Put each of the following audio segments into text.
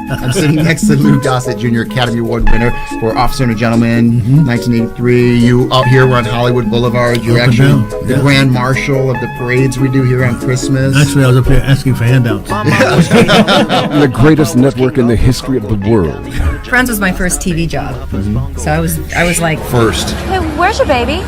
I'm sitting next to Lou Gossett Jr., Academy Award winner for Officer and a Gentleman, 1983. You out here, we're on Hollywood Boulevard. You're actually the Grand Marshal of the parades we do here on Christmas. Actually, I was up here asking for handouts. The greatest network in the history of the world. Friends was my first TV job. So I was like... First. Hey, where's your baby?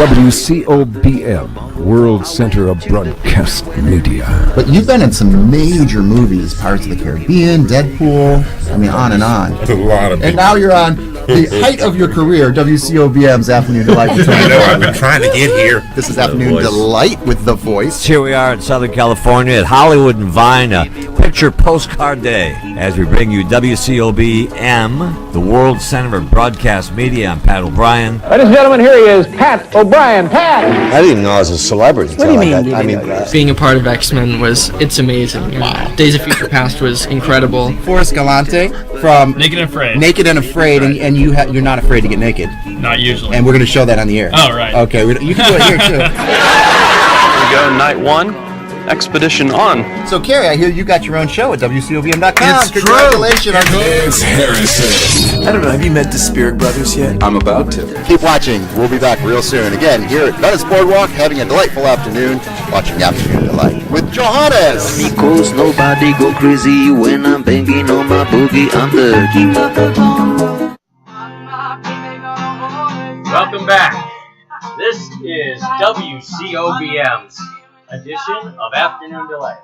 WCOBM, World Center of Broadcast Media. But you've been in some major movies, Pirates of the Caribbean, Deadpool, I mean, on and on. It's a lot of And now you're on the height of your career, WCOBM's Afternoon Delight. I know, I've been trying to get here. This is Afternoon Delight with The Voice. Here we are in Southern California at Hollywood and Vine, a picture postcard day, as we bring you WCOBM, the World Center of Broadcast Media. I'm Pat O'Brien. Ladies and gentlemen, here he is, Pat O'Brien. Pat! I didn't know I was a celebrity. What do you mean? I mean, being a part of X-Men it's amazing. Wow. Days of Future Past was incredible. Forrest Galante from Naked and Afraid. Naked and Afraid, and you're not afraid to get naked. Not usually. And we're going to show that on the air. Oh, right. Okay, you can do it here, too. Here we go, night one. Expedition on. So, Carrie, I hear you got your own show at WCOBM.com. It's Congratulations. It's Harrison. I don't know, have you met the Spirit Brothers yet? I'm about to. Keep watching. We'll be back real soon. Again, here at Venice Boardwalk, having a delightful afternoon, watching Afternoon Delight with Johannes. Because nobody go crazy when I'm banging on my boogie. I'm the king of the ball. Welcome back. This is WCOBM's edition of Afternoon Delight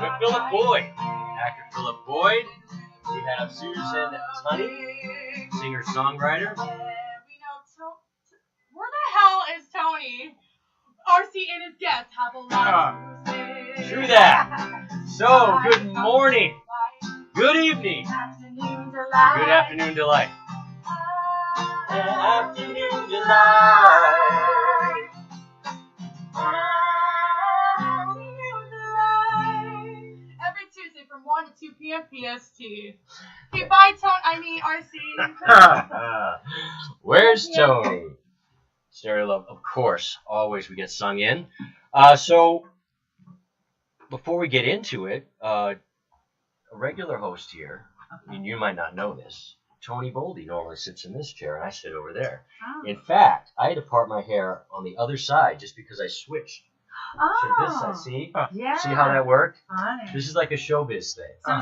with Philip Boyd, actor Philip Boyd. We have Susan Tunney, singer-songwriter. Where the hell is Tony? RC and his guests have a lot to say. True that. So, good morning, good evening, good afternoon delight. Afternoon delight. Every Tuesday from 1 to 2 p.m. PST. Okay, bye, RC. Where's Tony? Stereo Love, of course. Always we get sung in. So, before we get into it, a regular host here, I mean, you might not know this, Tony Boldy normally sits in this chair, and I sit over there. Oh. In fact, I had to part my hair on the other side just because I switched to this side. See? Yeah. See how that worked? Funny. This is like a showbiz thing. So is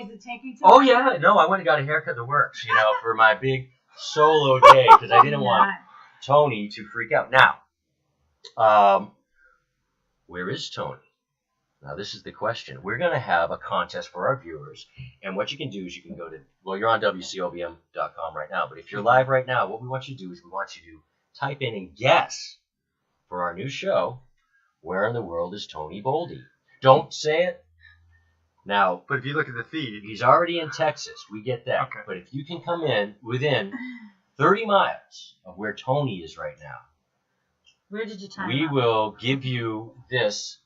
it taking too Oh, yeah. No, I went and got a haircut that works, for my big solo day because I didn't want Tony to freak out. Now, where is Tony? Now, this is the question. We're going to have a contest for our viewers, and what you can do is you can go to, you're on WCOBM.com right now, but if you're live right now, what we want you to do is we want you to type in and guess for our new show, where in the world is Tony Boldy? Don't say it. Now, but if you look at the feed, he's already in Texas. We get that. Okay. But if you can come in within 30 miles of where Tony is right now, where did you time we will give you this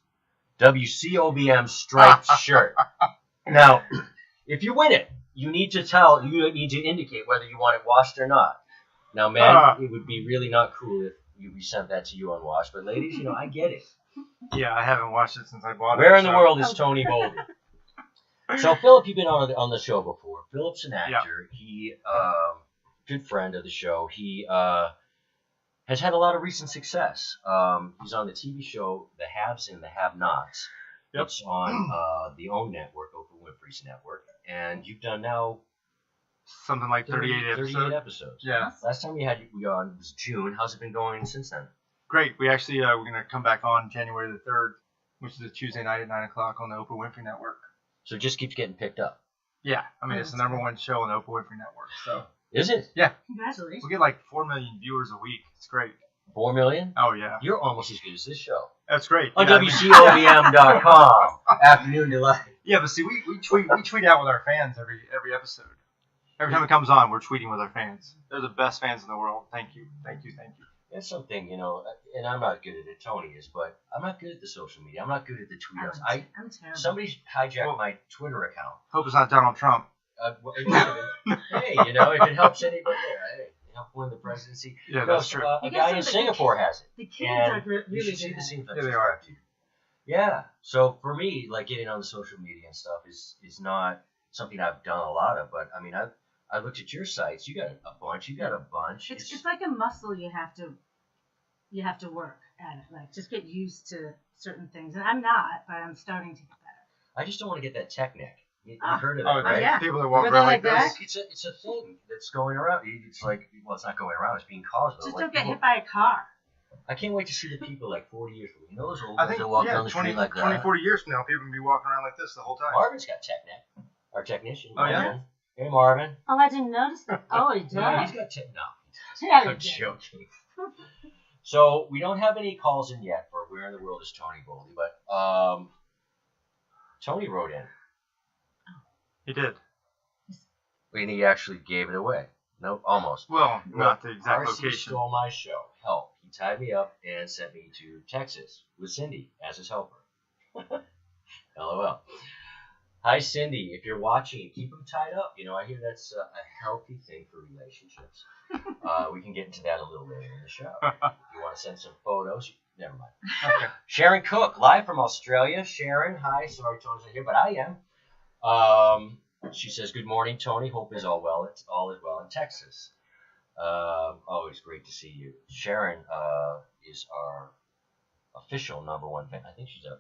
WCOBM striped shirt. Now, if you win it, you need to indicate whether you want it washed or not. Now, men, it would be really not cool if we sent that to you unwashed. But ladies, I get it. Yeah, I haven't watched it since I bought it. Where in the world is Tony Boldy? So, Philip, you've been on the show before. Philip's an actor. Yeah. He, good friend of the show. He has had a lot of recent success. He's on the TV show The Haves and the Have-Nots. Yep. It's on the OWN network, Oprah Winfrey's network. And you've done now something like 38 episodes. Yeah. Last time we had you on was June. How's it been going since then? Great. We actually we're going to come back on January the 3rd, which is a Tuesday night at 9 o'clock on the Oprah Winfrey Network. So it just keeps getting picked up. Yeah. I mean, it's the number one show on the Oprah Winfrey Network. So. Is it? Yeah. Congratulations. We get like 4 million viewers a week. It's great. 4 million? Oh, yeah. You're almost as good as this show. That's great. On WCOBM.com. Afternoon Delight. Yeah, but see, we tweet out with our fans every episode. Every time it comes on, we're tweeting with our fans. They're the best fans in the world. Thank you. That's something, and I'm not good at it. Tony is, but I'm not good at the social media. I'm not good at the tweet outs. I'm terrible. Somebody hijacked my Twitter account. Hope it's not Donald Trump. Hey, if it helps anybody, hey, help win the presidency. Yeah, that's true. A guy in Singapore has it. The kids are really you should see the scenes. Yeah, they are. Yeah. So for me, like getting on the social media and stuff is not something I've done a lot of. But I mean, I looked at your sites. You got a bunch. You got a bunch. It's like a muscle you have to work at it. Like just get used to certain things. And I'm not, but I'm starting to get better. I just don't want to get that tech neck. You heard of it, Oh, right? yeah. People that walk Were around they like like this. It's a thing that's going around. It's like, well, it's not going around. It's being caused. Just Like, don't get people- hit by a car. I can't wait to see the people like 40 years from now. You know those old I ones think, that walk yeah, down the 20, street like 20, that? 40 years from now, people can be walking around like this the whole time. Marvin's got tech neck. Our technician. Oh, yeah? Marvin. Hey, Marvin. Oh, I didn't notice that. Oh, he does. Yeah, he's got tech. No. Yeah, I'm he does. joking. So we don't have any calls in yet for Where in the World is Tony Boldy, but Tony wrote in. He did. And he actually gave it away. No, almost. Well, not the exact RC location. stole my show. Help. He tied me up and sent me to Texas with Cindy as his helper. LOL. Hi, Cindy. If you're watching, keep them tied up. You know, I hear that's a healthy thing for relationships. We can get into that a little later in the show. If you want to send some photos, never mind. Okay. Sharon Cook, live from Australia. Sharon, hi. Sorry Tony's not here, but I am. She says, good morning, Tony. Hope is all well. All is well in Texas. Always great to see you. Sharon is our official #1 fan. I think she's our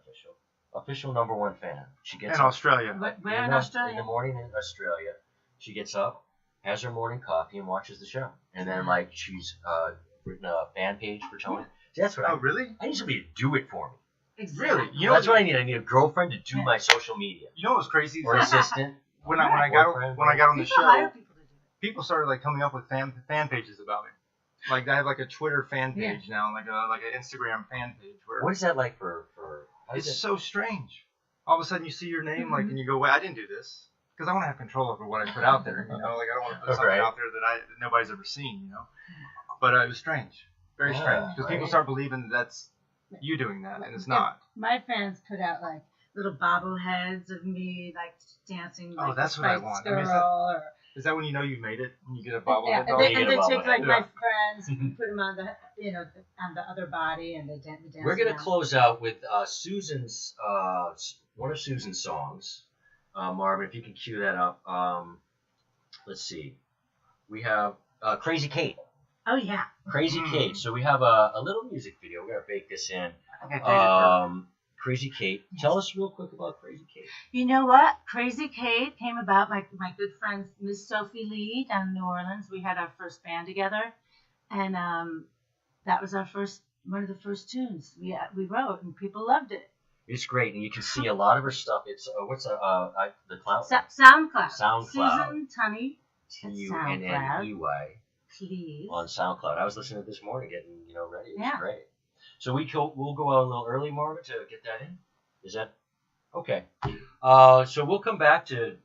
official #1 fan. She gets In up Australia. Where in Australia? in the morning in Australia. She gets up, has her morning coffee, and watches the show. And then, like, she's written a fan page for Tony. See, that's what Oh, really? I need somebody to do it for me. Exactly. Really? You know, That's what I need. I need a girlfriend to do my social media. You know what's crazy? Or assistant. When I got on the People hire show, people to do it. people started like coming up with fan pages about me. Like I have like a Twitter fan page now, like an Instagram fan page. Where What is that like for how it's does so strange. All of a sudden you see your name like and you go, wait, I didn't do this because I want to have control over what I put out there. You know, like I don't want to put something Right. out there that nobody's ever seen. You know, but it was strange, very strange because people start believing that's you doing that and it's not. My fans put out like little bobbleheads of me like dancing like that's the what I Spice want. I mean, Girl, is that when you know you've made it? When you get a bobblehead? and they you get a take like bobblehead. my friends, put them on the on the other body, and they dance. We're gonna around. close out with Susan's one of Susan's songs. Marvin, if you can cue that up. Let's see. We have Crazy Kate. Oh yeah. Crazy Kate. So we have a little music video. We're gonna bake this in. Crazy Kate. Tell us real quick about Crazy Kate. You know what? Crazy Kate came about my good friend Miss Sophie Lee down in New Orleans. We had our first band together, and that was our one of the first tunes we wrote, and people loved it. It's great, and you can see a lot of her stuff. It's what's the cloud? SoundCloud. SoundCloud. Susan Tunney. TUNNEY Please. on SoundCloud. I was listening to it this morning, getting ready. It was Yeah. great. So we'll go out a little early, Marvin, to get that in. Is that okay? So we'll come back to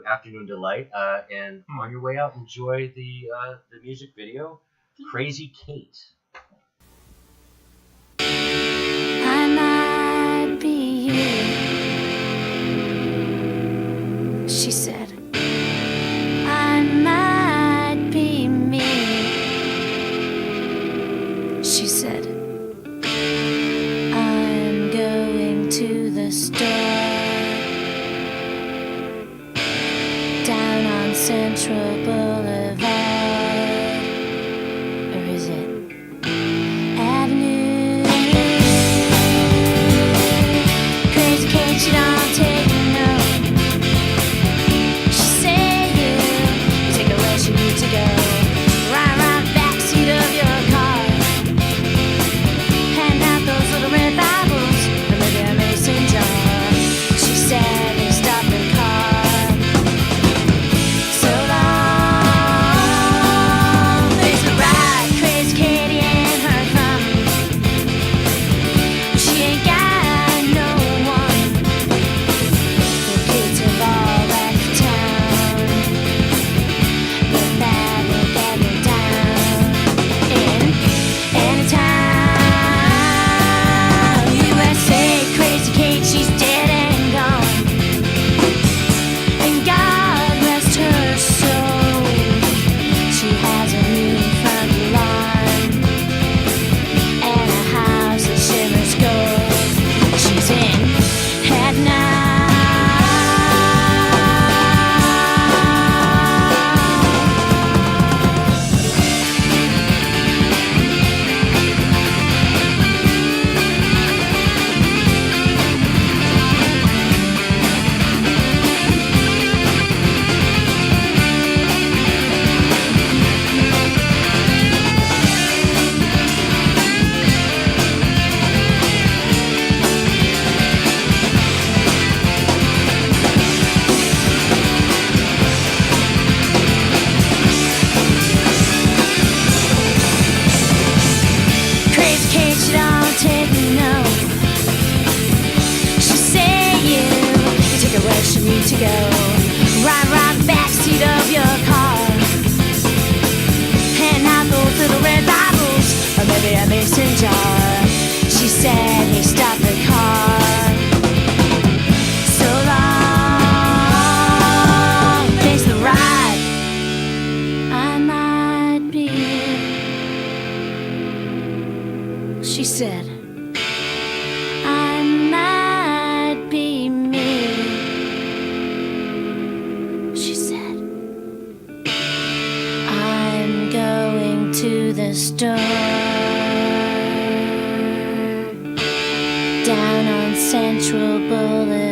Afternoon Delight, and on your way out, enjoy the music video, Crazy Kate. I might be you, she said. I might be me, she said. I'm going to the store down on Central Boulevard, or is it Avenue? Crazy Kate, she don't take no. She say you take her where she needs to go. Right around the backseat of your car. Hand out those little red Bibles from the dear mason jar. She said they stopped the car. So long. you need to go. Right backseat of your car. Hand out those little red Bibles, or maybe a mason jar. She said, hey, stop the car. So long, thanks for the ride. I might be. She said, I might be me. She said, I'm going to the store down on Central Boulevard.